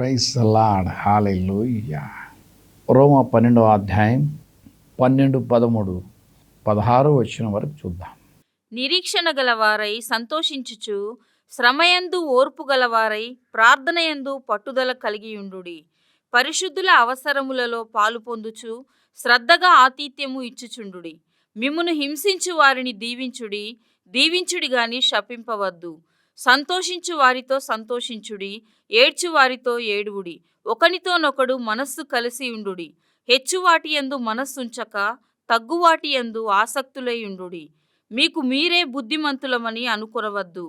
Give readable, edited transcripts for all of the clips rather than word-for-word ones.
Praise the lord, హల్లెలూయా. రోమ 12వ అధ్యాయం 12, 13, 16 వచనం వరకు చూద్దాం. నిరీక్షణ గలవారై సంతోషించుచు, శ్రమయందు ఓర్పు గలవారై, ప్రార్థనయందు పట్టుదల కలిగియుండుడి. పరిశుద్ధుల అవసరములలో పాలు పొందుచు, శ్రద్ధగా ఆతిథ్యము ఇచ్చుచుండుడి. మిమ్మును హింసించు వారిని దీవించుడి, దీవించుడి గాని శపింపవద్దు. సంతోషించు వారితో సంతోషించుడి, ఏడ్చు వారితో ఏడువుడి. ఒకనితోనొకడు మనస్సు కలిసి ఉండుడి. హెచ్చువాటి యందు మనస్సుంచక, తగ్గువాటి యందు ఆసక్తులై ఉండుడి. మీకు మీరే బుద్ధిమంతులమని అనుకొనవద్దు.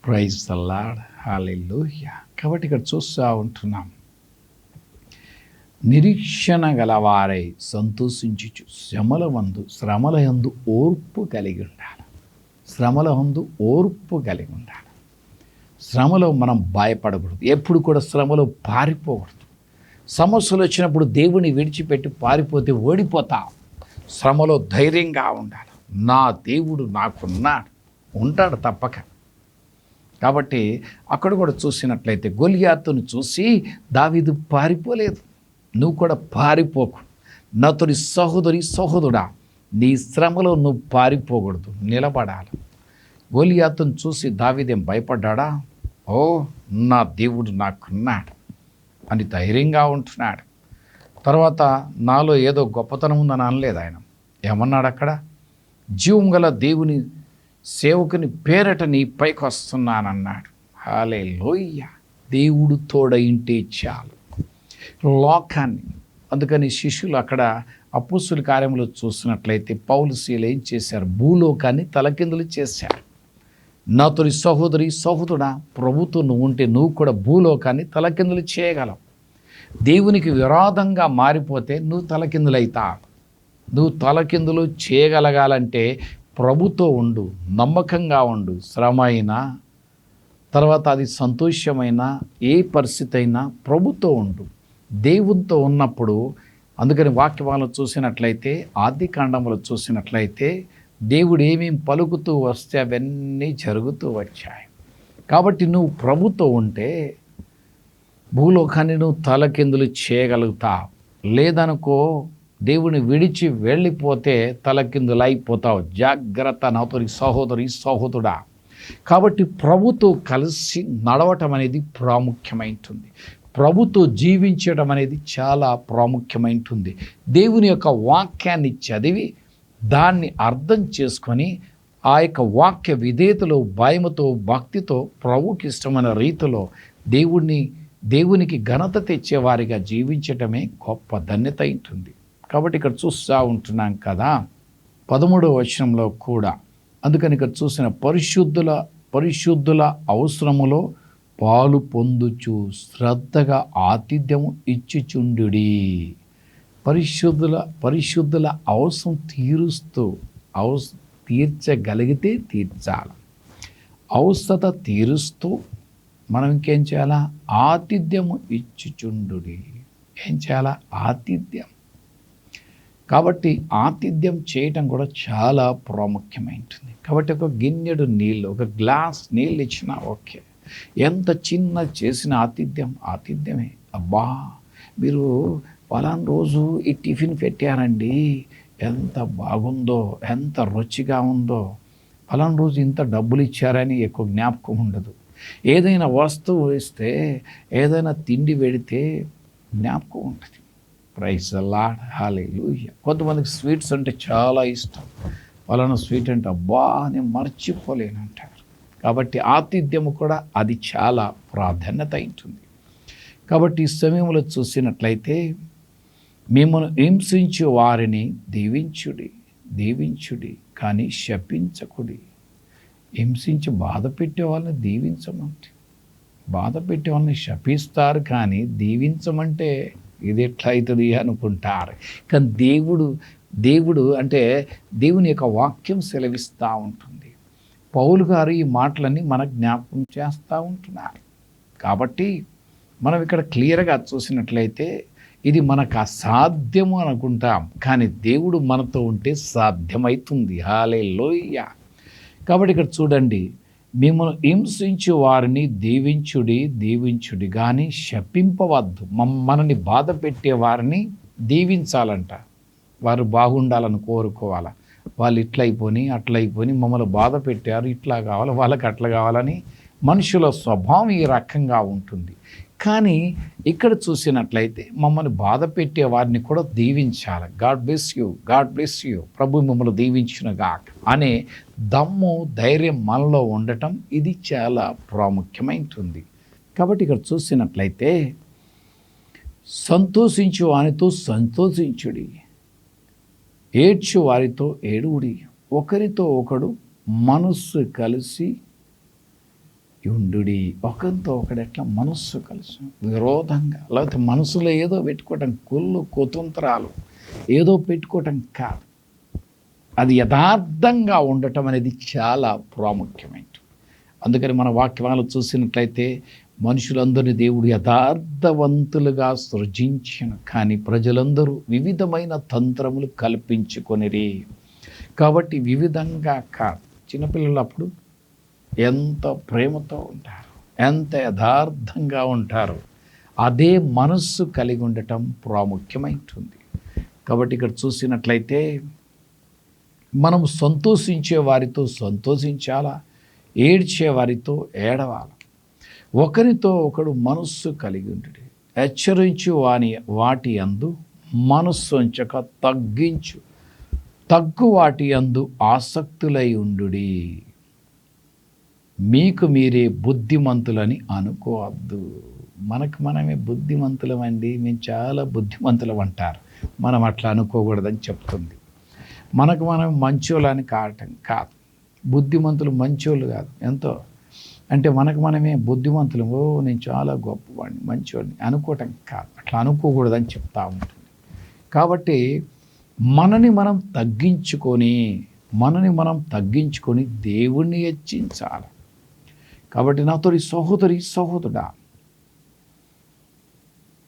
ప్రైజ్ ద లార్డ్, హల్లెలూయా. కాబట్టి ఇక్కడ చూస్తూ ఉంటున్నాం, నిరీక్షణ గలవారై సంతోషించుచు శ్రమల యందు ఓర్పు కలిగి ఉండాలి. శ్రమల యందు ఓర్పు కలిగి ఉండాలి. శ్రమలో మనం భయపడకూడదు, ఎప్పుడు కూడా శ్రమలో పారిపోకూడదు. సమస్యలు వచ్చినప్పుడు దేవుని విడిచిపెట్టి పారిపోతే ఓడిపోతాం. శ్రమలో ధైర్యంగా ఉండాలి. నా దేవుడు నాకున్నాడు, ఉంటాడు తప్పక. కాబట్టి అక్కడ కూడా చూసినట్లయితే గొలియాతును చూసి దావీదు పారిపోలేదు. నువ్వు కూడా పారిపోకు. నాతోని సహోదరుడా, నీ శ్రమలో నువ్వు పారిపోకూడదు, నిలబడాలి. గొలియాతును చూసి దావీదేం భయపడ్డా? ఓ, నా దేవుడు నాకున్నాడు అని ధైర్యంగా ఉంటున్నాడు. తర్వాత నాలో ఏదో గొప్పతనం ఉందని అనలేదు ఆయన. ఏమన్నాడు అక్కడ? జీవం గల దేవుని సేవకుని పేరట నీ పైకి వస్తున్నానన్నాడు. హల్లెలూయా. దేవుడు తోడయింటే చాలు లోకాన్ని. అందుకని శిష్యులు అక్కడ అపోస్తుల కార్యములో చూసినట్లయితే పౌలు శీల ఏం చేశారు? భూలోకాన్ని తలకిందులు చేశారు. నాతోని సహోదరుడా, ప్రభుతో నువ్వు ఉంటే నువ్వు కూడా భూలోకాన్ని తలకిందులు చేయగలవు. దేవునికి విరోధంగా మారిపోతే నువ్వు తలకిందులైతావు. నువ్వు తలకిందులు చేయగలగాలంటే ప్రభుతో ఉండు, నమ్మకంగా ఉండు. శ్రమ అయినా, తర్వాత అది సంతోషమైన ఏ పరిస్థితి అయినా ప్రభుతో ఉండు, దేవునితో ఉన్నప్పుడు. అందుకని వాక్యవాళ్ళు చూసినట్లయితే, ఆది కాండములు చూసినట్లయితే దేవుడు ఏమేమి పలుకుతూ వస్తే అవన్నీ జరుగుతూ వచ్చాయి. కాబట్టి నువ్వు ప్రభుతో ఉంటే భూలోకాన్ని నువ్వు తలకిందులు చేయగలుగుతావు. లేదనుకో, దేవుని విడిచి వెళ్ళిపోతే తలకిందులైపోతావు. జాగ్రత్త నాతోని సహోదరుడా. కాబట్టి ప్రభుతో కలిసి నడవటం అనేది ప్రాముఖ్యమైంటుంది. ప్రభుతో జీవించడం అనేది చాలా ప్రాముఖ్యమైంటుంది. దేవుని యొక్క వాక్యాన్ని చదివి దాన్ని అర్థం చేసుకొని ఆ యొక్క వాక్య విధేయతలో, భయముతో, భక్తితో, ప్రభుకి ఇష్టమైన రీతిలో దేవునికి ఘనత తెచ్చేవారిగా జీవించటమే గొప్ప ధన్యత ఉంటుంది. కాబట్టి ఇక్కడ చూస్తూ ఉంటున్నాం కదా 13వ వచనంలో కూడా. అందుకని ఇక్కడ చూసిన పరిశుద్ధుల అవసరములో పాలు పొందుచు శ్రద్ధగా ఆతిథ్యము ఇచ్చుచుండుడి. పరిశుద్ధుల అవసరం తీర్చగలిగితే తీర్చాలి. అవసరత తీరుస్తూ మనం ఇంకేం చేయాలా? ఆతిథ్యము ఇచ్చుచుండుడి. ఏం చేయాలా? ఆతిథ్యం. కాబట్టి ఆతిథ్యం చేయటం కూడా చాలా ప్రాముఖ్యమైంటుంది. కాబట్టి ఒక గిన్నెడు నీళ్ళు, ఒక గ్లాస్ నీళ్ళు ఇచ్చినా ఓకే. ఎంత చిన్న చేసిన ఆతిథ్యమే. అబ్బా, మీరు పలానా రోజు ఈ టిఫిన్ పెట్టారండి, ఎంత బాగుందో, ఎంత రుచిగా ఉందో. పలానా రోజు ఇంత డబ్బులు ఇచ్చారని ఎక్కువ జ్ఞాపకం ఉండదు. ఏదైనా వస్తువు ఇస్తే, ఏదైనా తిండి పెడితే జ్ఞాపకం ఉంటుంది. ప్రైజ్ ద లార్డ్, హల్లెలూయా. కొంతమందికి స్వీట్స్ అంటే చాలా ఇష్టం. పలానా స్వీట్ అంటే అబ్బా నేను మర్చిపోలేనంటారు. కాబట్టి ఆతిథ్యము కూడా అది చాలా ప్రాధాన్యత ఉంటుంది. కాబట్టి ఈ సమయంలో చూసినట్లయితే, మిమ్మల్ని హింసించు వారిని దీవించుడి కానీ శపించకుడి. హింసించి బాధ పెట్టే వాళ్ళని దీవించమంటే, బాధ పెట్టే వాళ్ళని శపిస్తారు కానీ దీవించమంటే ఇది ఎట్లా అవుతుంది అనుకుంటారు. కానీ దేవుడు అంటే దేవుని యొక్క వాక్యం సెలవిస్తూ ఉంటుంది. పౌలు గారు ఈ మాటలన్నీ మనకు జ్ఞాపకం చేస్తూ ఉంటున్నారు. కాబట్టి మనం ఇక్కడ క్లియర్గా చూసినట్లయితే ఇది మనకు అసాధ్యము అనుకుంటాం, కానీ దేవుడు మనతో ఉంటే సాధ్యమవుతుంది. హల్లెలూయా. కాబట్టి ఇక్కడ చూడండి, మిమ్మల్ని హింసించు వారిని దీవించుడి కానీ శపింపవద్దు. మనని బాధ పెట్టే వారిని దీవించాలంట. వారు బాగుండాలని కోరుకోవాలి. వాళ్ళు ఇట్లయిపోయి అట్లయిపోయి మమ్మల్ని బాధ పెట్టారు, ఇట్లా కావాలి, వాళ్ళకి అట్లా కావాలని మనుషుల స్వభావం ఈ రకంగా ఉంటుంది. కానీ ఇక్కడ చూసినట్లయితే మమ్మల్ని బాధ పెట్టే వారిని కూడా దీవించాలి. గాడ్ బ్లెస్ యూ, ప్రభు మిమ్మల్ని దీవించునుగా అనే దమ్ము, ధైర్యం మనలో ఉండటం ఇది చాలా ప్రాముఖ్యమైనది. కాబట్టి ఇక్కడ చూసినట్లయితే సంతోషించు వానితో సంతోషించుడి, ఏడ్చు వారితో ఏడువుడి, ఒకరితో ఒకడు మనస్సు కలిసి ఉండుడి. ఒకరితో ఒకడు ఎట్లా మనస్సు కలిసి, విరోధంగా లేకపోతే మనసులో ఏదో పెట్టుకోవటం, కుళ్ళు కుతంత్రాలు ఏదో పెట్టుకోవటం కాదు. అది యథార్థంగా ఉండటం అనేది చాలా ప్రాముఖ్యమైనది. అందుకని మన వాక్యాలు చూసినట్లయితే మనుషులందరినీ దేవుడు యథార్థవంతులుగా సృజించను, కానీ ప్రజలందరూ వివిధమైన తంత్రములు కల్పించుకొనిరి. కాబట్టి వివిధంగా కాదు. చిన్నపిల్లలు అప్పుడు ఎంత ప్రేమతో ఉంటారు, ఎంత యథార్థంగా ఉంటారు. అదే మనస్సు కలిగి ఉండటం ప్రాముఖ్యమైనది. కాబట్టి ఇక్కడ చూసినట్లయితే మనం సంతోషించే వారితో సంతోషించాలా, ఏడ్చే వారితో ఏడవాలి. ఒకరితో ఒకడు మనస్సు కలిగి ఉండుడి, హెచ్చరించు వాటి యందు మనస్సు ఉంచక తగ్గు వాటి యందు ఆసక్తులై ఉండుడి. మీకు మీరే బుద్ధిమంతులని అనుకోవద్దు. మనకు మనమే బుద్ధిమంతులమండి, మేము చాలా బుద్ధిమంతులం అంటారు. మనం అట్లా అనుకోకూడదని చెప్తుంది. మనకు మనం మంచోళ్ళని కాదు. బుద్ధిమంతులు మంచోళ్ళు కాదు. ఎంతో అంటే మనకు మనమే బుద్ధిమంతులు, నేను చాలా గొప్పవాడిని, మంచివాడిని అనుకోవటం కాదు. అట్లా అనుకోకూడదని చెప్తా ఉంటుంది. కాబట్టి మనని మనం తగ్గించుకొని దేవుణ్ణి హెచ్చించాలి. కాబట్టి నాతోటి సహోదరుడా,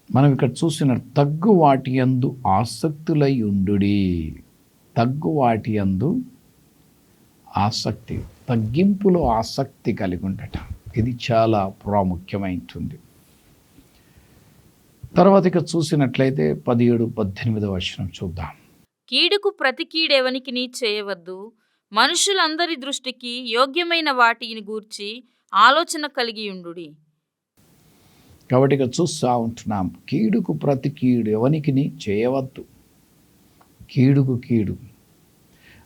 మనం ఇక్కడ చూసిన తగ్గు వాటి యందు ఆసక్తులై ఉండుడి. తగ్గు వాటి యందు ఆసక్తి, తగ్గింపులో ఆసక్తి కలిగి ఉండటం ఇది చాలా ప్రాముఖ్యమైనది. తర్వాత ఇక చూసినట్లయితే 17-18 వచనం చూద్దాం. కీడుకు ప్రతి కీడెవనికిని చేయవద్దు, మనుషులందరి దృష్టికి యోగ్యమైన వాటిని గూర్చి ఆలోచన కలిగి ఉండుడి. కాబట్టి ఇక చూస్తూ ఉంటున్నాం, కీడుకు ప్రతి కీడు ఎవనికిని చేయవద్దు. కీడుకు కీడు.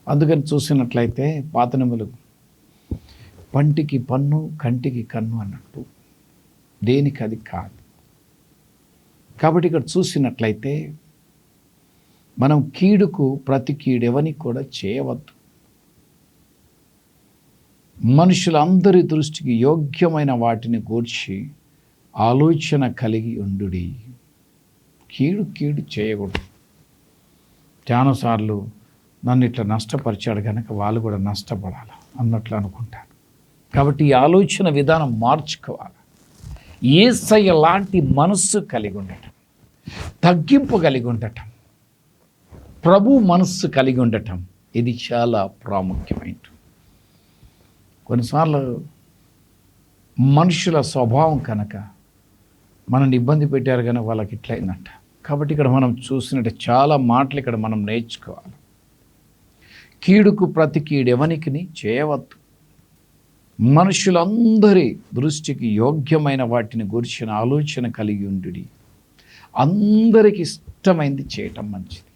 అందుకని చూసినట్లయితే పాత నియమాలు పంటికి పన్ను కంటికి కన్ను అన్నట్టు, దేనికి అది కాదు. కాబట్టి ఇక్కడ చూసినట్లయితే మనం కీడుకు ప్రతి కీడు ఎవనికి కూడా చేయవద్దు. మనుషులందరి దృష్టికి యోగ్యమైన వాటిని గూర్చి ఆలోచన కలిగి ఉండుడి. కీడు చేయకూడదు. చాలాసార్లు నన్ను ఇట్లా నష్టపరిచాడు కనుక వాళ్ళు కూడా నష్టపడాలి అన్నట్లు అనుకుంటాను. కాబట్టి ఈ ఆలోచన విధానం మార్చుకోవాలి. యేసయ్య లాంటి మనస్సు కలిగి ఉండటం, తగ్గింపు కలిగి ఉండటం, ప్రభు మనస్సు కలిగి ఉండటం ఇది చాలా ప్రాముఖ్యమైనది. కొన్నిసార్లు మనుషుల స్వభావం కనుక మనల్ని ఇబ్బంది పెట్టారు కనుక వాళ్ళకి ఇట్లయిందంట. కాబట్టి ఇక్కడ మనం చూసినట్టు చాలా మాటలు ఇక్కడ మనం నేర్చుకోవాలి. కీడుకు ప్రతి కీడు ఎవనికిని చేయవద్దు, మనుషులందరి దృష్టికి యోగ్యమైన వాటిని గురించిన ఆలోచన కలిగి ఉండుడి. అందరికి ఇష్టమైంది చేయటం మంచిది,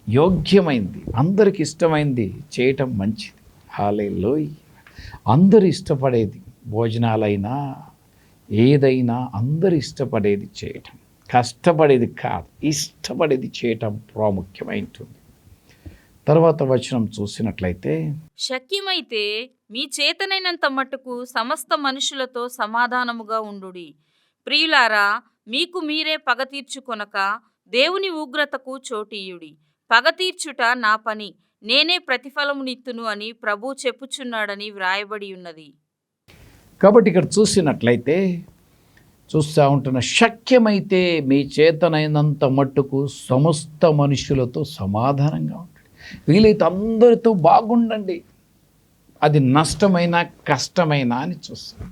యోగ్యమైంది అందరికి ఇష్టమైంది చేయటం మంచిది. హల్లెలూయా. అందరు ఇష్టపడేది, భోజనాలైనా ఏదైనా అందరు ఇష్టపడేది చేయటం, కష్టపడేది కాదు, ఇష్టపడేది చేయటం ప్రాముఖ్యమైనది. తర్వాత వచనం చూసినట్లయితే, శక్యమైతే మీ చేతనైనంత మట్టుకు సమస్త మనుషులతో సమాధానముగా ఉండుడి. ప్రియులారా, మీకు మీరే పగ తీర్చుకొనక దేవుని ఉగ్రతకు చోటీయుడి. పగ తీర్చుట నా పని, నేనే ప్రతిఫలమునిత్తును అని ప్రభు చెప్పుచున్నాడని వ్రాయబడి ఉన్నది. కాబట్టి ఇక్కడ చూసినట్లయితే చూస్తూ ఉంటున్న, శక్యమైతే మీ చేతనైనంత మట్టుకు సమస్త మనుషులతో సమాధానంగా ఉండండి. వీలైతే అందరితో బాగుండండి. అది నష్టమైన కష్టమైన అని చూస్తాం.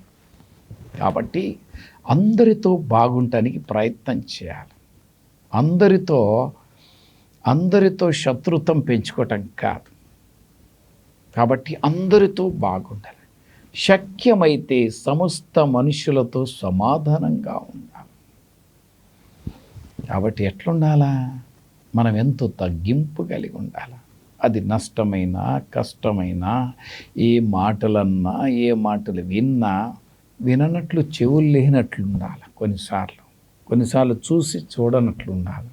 కాబట్టి అందరితో బాగుంటానికి ప్రయత్నం చేయాలి. అందరితో శత్రుత్వం పెంచుకోవటం కాదు. కాబట్టి అందరితో బాగుండాలి. శక్యమైతే సమస్త మనుషులతో సమాధానంగా ఉండాలి. కాబట్టి ఎట్లుండాలా? మనం ఎంతో తగ్గింపు కలిగి ఉండాలి. అది నష్టమైనా కష్టమైనా, ఏ మాటలన్నా ఏ మాటలు విననట్లు చెవులు లేనట్లు ఉండాలి. కొన్నిసార్లు చూసి చూడనట్లు ఉండాలి.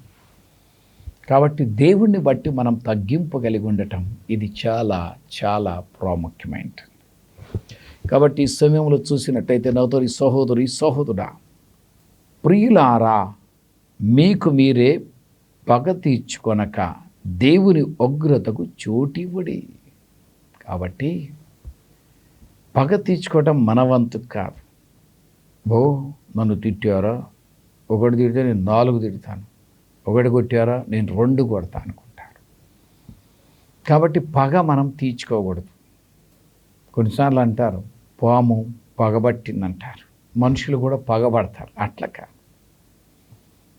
కాబట్టి దేవుణ్ణి బట్టి మనం తగ్గింపు కలిగి ఉండటం ఇది చాలా చాలా ప్రాముఖ్యమైనది. కాబట్టి ఈ సమయంలో చూసినట్టయితే నాతో ఈ సహోదరుడా, ప్రియులారా, మీకు మీరే పగ తీర్చుకొనక దేవుని ఉగ్రతకు చోటివ్వడి. కాబట్టి పగ తీర్చుకోవటం మన వంతు కాదు. నన్ను తిట్టారా, ఒకటి తిడితే నేను 4 తిడతాను, ఒకటి కొట్టారా నేను 2 కొడతా అనుకుంటారు. కాబట్టి పగ మనం తీర్చుకోకూడదు. కొన్నిసార్లు అంటారు పాము పగబట్టిందంటారు. మనుషులు కూడా పగబడతారు. అట్లా కాదు.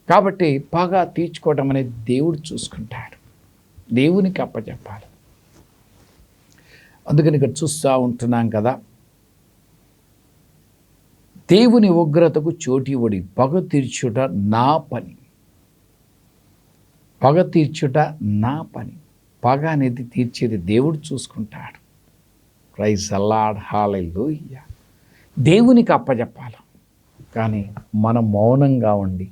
కాబట్టి పగ తీర్చుకోవటం అనేది దేవుడు చూసుకుంటాడు. దేవునికి అప్పచెప్పాలి. అందుకని ఇక్కడ చూస్తూ ఉంటున్నాం కదా, దేవుని ఉగ్రతకు చోటివ్వడి, పగ తీర్చుట నా పని. పగ తీర్చుట నా పని. పగ అనేది తీర్చేది దేవుడు చూసుకుంటాడు. ప్రైజ్ ది లార్డ్, హల్లెలూయా. దేవునికి అప్పచెప్పాలి. కానీ మనం మౌనంగా ఉండి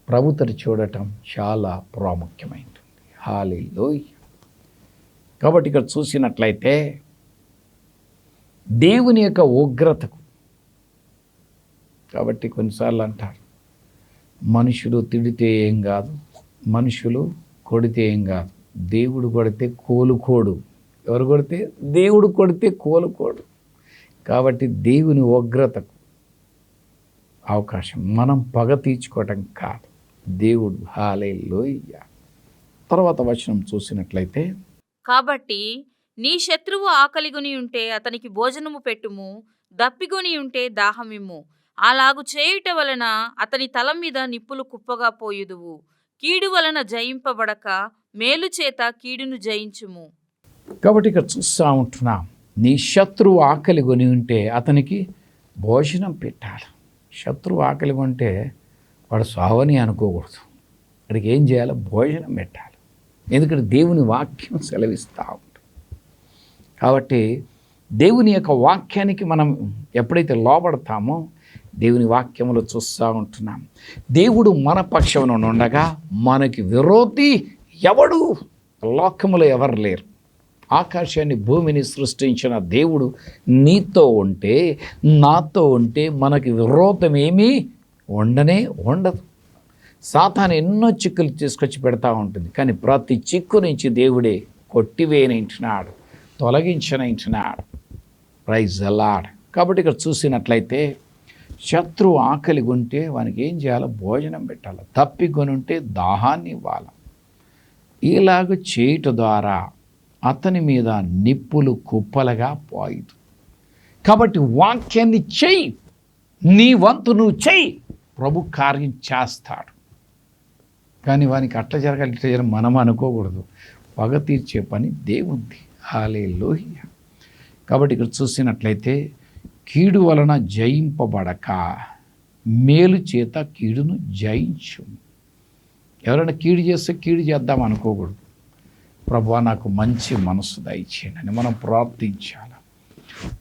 ప్రభువుని చూడటం చాలా ప్రాముఖ్యమైనది. హల్లెలూయా. కాబట్టి ఇక్కడ చూసినట్లయితే దేవుని యొక్క ఉగ్రతకు, కాబట్టి కొన్నిసార్లు అంటారు మనుషులు తిడితే ఏం కాదు, మనుషులు కొడితే ఏం కాదు, దేవుడు కొడితే కోలుకోడు. ఎవరు కొడితే? దేవుడు కొడితే కోలుకోడు. కాబట్టి దేవుని ఉగ్రతకు అవకాశం మనం పగ తీర్చుకోవటం కాదు, దేవుడు. హల్లెలూయా. తర్వాత వచనం చూసినట్లయితే, కాబట్టి నీ శత్రువు ఆకలిగొని ఉంటే అతనికి భోజనము పెట్టుము, దప్పిగొని ఉంటే దాహమిమ్ము. అలాగు చేయుట వలన అతని తల మీద నిప్పులు కుప్పగా పోయుదువు. కీడు వలన జయింపబడక మేలు చేత కీడును జయించుము. కాబట్టి ఇక్కడ చూస్తూ ఉంటున్నాం, నీ శత్రువు ఆకలి కొని ఉంటే అతనికి భోజనం పెట్టాలి. శత్రువు ఆకలి కొంటే వాడు సావని అనుకోకూడదు. వాడికి ఏం చేయాలి? భోజనం పెట్టాలి. ఎందుకంటే దేవుని వాక్యం సెలవిస్తూ ఉంటుంది. కాబట్టి దేవుని యొక్క వాక్యానికి మనం ఎప్పుడైతే లోబడతామో దేవుని వాక్యంలో చూస్తూ ఉంటున్నాం, దేవుడు మన పక్షమున ఉండగా మనకి విరోధి ఎవడు? లోకములో ఎవరు లేరు. ఆకాశాన్ని భూమిని సృష్టించిన దేవుడు నీతో ఉంటే, నాతో ఉంటే మనకి విరోధం ఏమీ ఉండదు. సాతాను ఎన్నో చిక్కులు తీసుకొచ్చి పెడతా ఉంటుంది. కానీ ప్రతి చిక్కు నుంచి దేవుడే కొట్టివేనంటున్నాడు, తొలగించనంటున్నాడు. Praise the lord. కాబట్టి ఇక్కడ చూసినట్లయితే శత్రువు ఆకలి కొంటే వానికి ఏం చేయాలి? భోజనం పెట్టాలి. తప్పికొని ఉంటే దాహాన్ని ఇవ్వాలి. ఇలాగ చేయుట ద్వారా అతని మీద నిప్పులు కుప్పలుగా పోయిదు. కాబట్టి వాక్యాన్ని చెయ్యి, నీ వంతు నువ్వు చెయ్యి, ప్రభు కార్యం చేస్తాడు. కానీ వానికి అట్లా జరగాలి ఇట్లా జరగాలి మనం అనుకోకూడదు. పగ తీర్చే పని దేవుంది. హల్లెలూయా. కాబట్టి ఇక్కడ చూసినట్లయితే కీడు వలన జయింపబడక మేలు చేత కీడును జయించు. ఎవరైనా కీడు చేస్తే కీడు చేద్దాం అనుకోకూడదు. ప్రభువా నాకు మంచి మనస్సు దయచేయండి అని మనం ప్రార్థించాలి.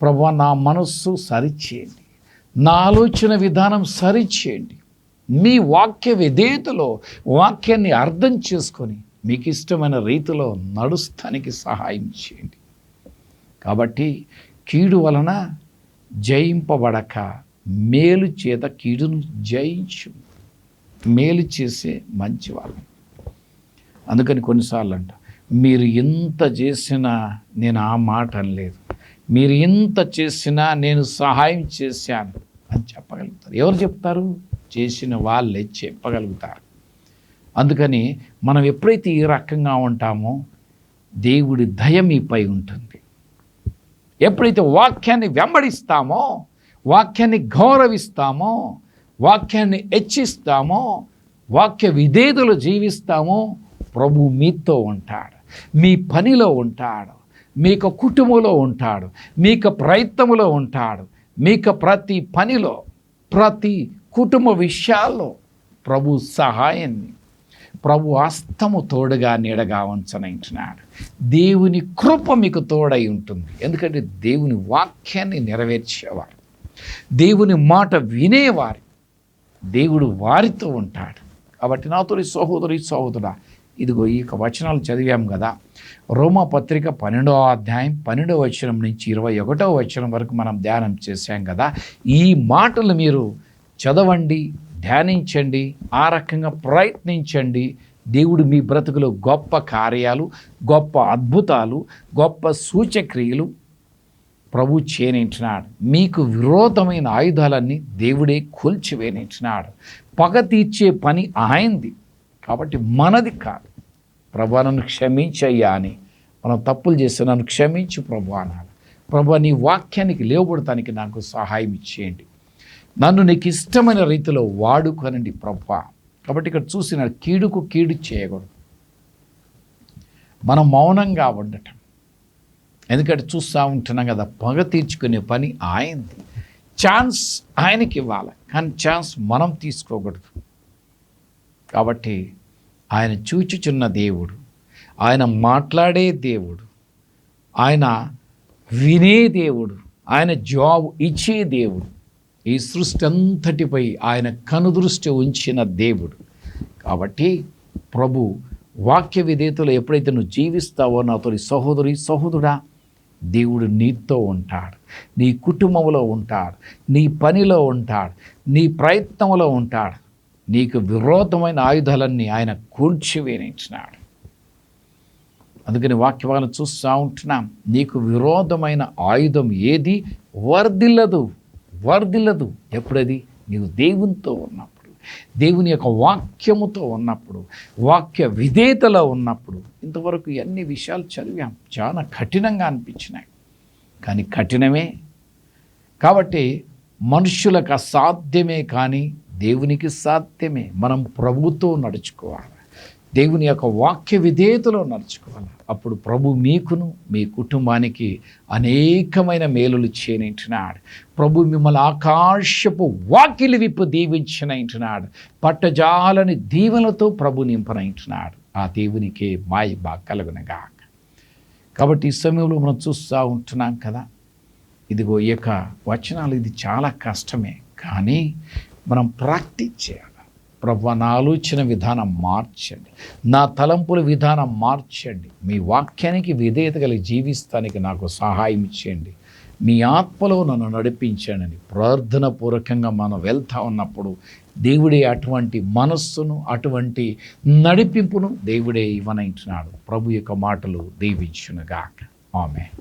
ప్రభువా నా మనస్సు సరిచేయండి, నా ఆలోచన విధానం సరిచేయండి. మీ వాక్య విధేయతలో వాక్యాన్ని అర్థం చేసుకొని మీకు ఇష్టమైన రీతిలో నడుస్తానికి సహాయం చేయండి. కాబట్టి కీడు వలన జయింపబడక మేలు చేత కీడును జయించు. మేలు చేసే మంచి వాళ్ళం. అందుకని కొన్నిసార్లు అంట, మీరు ఎంత చేసినా నేను ఆ మాట అనలేదు, మీరు ఎంత చేసినా నేను సహాయం చేశాను అని చెప్పగలుగుతారు. ఎవరు చెప్తారు? చేసిన వాళ్ళే చెప్పగలుగుతారు. అందుకని మనం ఎప్పుడైతే ఈ రకంగా ఉంటామో దేవుడి దయ మీపై ఉంటుంది. ఎప్పుడైతే వాక్యాన్ని వెంబడిస్తామో, వాక్యాన్ని గౌరవిస్తామో, వాక్యాన్ని హెచ్చిస్తామో, వాక్య విధేయులు జీవిస్తామో, ప్రభు మీతో ఉంటాడు, మీ పనిలో ఉంటాడు, మీకు కుటుంబంలో ఉంటాడు, మీకు ప్రయత్నములో ఉంటాడు, మీకు ప్రతి పనిలో, ప్రతి కుటుంబ విషయాల్లో ప్రభు సహాయాన్ని, ప్రభు హస్తము తోడుగా నీడగా ఉంచనంటున్నాడు. దేవుని కృప మీకు తోడై ఉంటుంది. ఎందుకంటే దేవుని వాక్యాన్ని నెరవేర్చేవారు, దేవుని మాట వినేవారు, దేవుడు వారితో ఉంటాడు. కాబట్టి నాతో సహోదరుడా, ఇదిగో ఈ వచనాలు చదివాం కదా. రోమా పత్రిక 12వ అధ్యాయం 12వ వచనం నుంచి 21వ వచనం వరకు మనం ధ్యానం చేశాం కదా. ఈ మాటలు మీరు చదవండి, ధ్యానించండి, ఆ రకంగా ప్రయత్నించండి. దేవుడు మీ బ్రతుకులో గొప్ప కార్యాలు, గొప్ప అద్భుతాలు, గొప్ప సూచక్రియలు ప్రభు చేయనించినాడు. మీకు విరోధమైన ఆయుధాలన్నీ దేవుడే కూల్చివేయించినాడు. పగ తీర్చే పని ఆయనది, కాబట్టి మనది కాదు. ప్రభు నన్ను క్షమించయ్యా అని మనం తప్పులు చేస్తే నన్ను క్షమించు ప్రభు అనాలి. ప్రభు నీ వాక్యానికి లేవబడటానికి నాకు సహాయం ఇచ్చేయండి, నన్ను నీకు ఇష్టమైన రీతిలో వాడుకొనండి ప్రభు. కాబట్టి ఇక్కడ చూసిన కీడుకు కీడు చేయకూడదు, మనం మౌనంగా ఉండటం. ఎందుకంటే చూస్తూ ఉంటున్నాం కదా, పగ తీర్చుకునే పని ఆయనది. ఛాన్స్ ఆయనకి ఇవ్వాలి, కానీ ఛాన్స్ మనం తీసుకోకూడదు. కాబట్టి ఆయన చూచుచున్న దేవుడు, ఆయన మాట్లాడే దేవుడు, ఆయన వినే దేవుడు, ఆయన జవాబు ఇచ్చే దేవుడు, ఈ సృష్టి అంతటిపై ఆయన కనుదృష్టి ఉంచిన దేవుడు. కాబట్టి ప్రభు వాక్య విధేయతలో ఎప్పుడైతే నువ్వు జీవిస్తావో నాతో సహోదరుడా, దేవుడు నీతో ఉంటాడు, నీ కుటుంబంలో ఉంటాడు, నీ పనిలో ఉంటాడు, నీ ప్రయత్నంలో ఉంటాడు. నీకు విరోధమైన ఆయుధాలన్నీ ఆయన కూల్చివేయించినాడు. అందుకని వాక్యవాలను చూస్తూ ఉంటున్నాం. నీకు విరోధమైన ఆయుధం ఏది వర్ధిల్లదు. ఎప్పుడది? నీవు దేవునితో ఉన్నప్పుడు, దేవుని యొక్క వాక్యముతో ఉన్నప్పుడు, వాక్య విధేయతలో ఉన్నప్పుడు. ఇంతవరకు అన్ని విషయాలు చదివాం, చాలా కఠినంగా అనిపించినాయి, కానీ కఠినమే. కాబట్టి మనుషులకు అసాధ్యమే, కానీ దేవునికి సాధ్యమే. మనం ప్రభుతో నడుచుకోవాలి, దేవుని యొక్క వాక్య విధేయతలో నడుచుకోవాలి. అప్పుడు ప్రభు మీకును మీ కుటుంబానికి అనేకమైన మేలులు చేయనింటున్నాడు. ప్రభు మిమ్మల్ని ఆకాశపు వాకిలి విప్పు దీవించనంటున్నాడు. పట్టజాలని దీవెనలతో ప్రభు నింపనంటున్నాడు. ఆ దేవునికే మహిమ కలుగునుగాక. కాబట్టి ఈ సమయంలో మనం చూస్తూ ఉంటున్నాం కదా, ఇదిగో ఈ యొక్క వచనాలు, ఇది చాలా కష్టమే, కానీ మనం ప్రాక్టీస్ చేయాలి. ప్రభు నా ఆలోచన విధానం మార్చండి, నా తలంపుల విధానం మార్చండి, మీ వాక్యానికి విధేయత కలిగి జీవిస్తానికి నాకు సహాయం చేయండి, మీ ఆత్మలో నన్ను నడిపించండి అని ప్రార్థన పూర్వకంగా మనం వెళ్తా ఉన్నప్పుడు దేవుడే అటువంటి మనస్సును, అటువంటి నడిపింపును దేవుడే ఇవ్వనంటున్నాడు. ప్రభు యొక్క మాటలు దీవించునుగాక. ఆమేన్.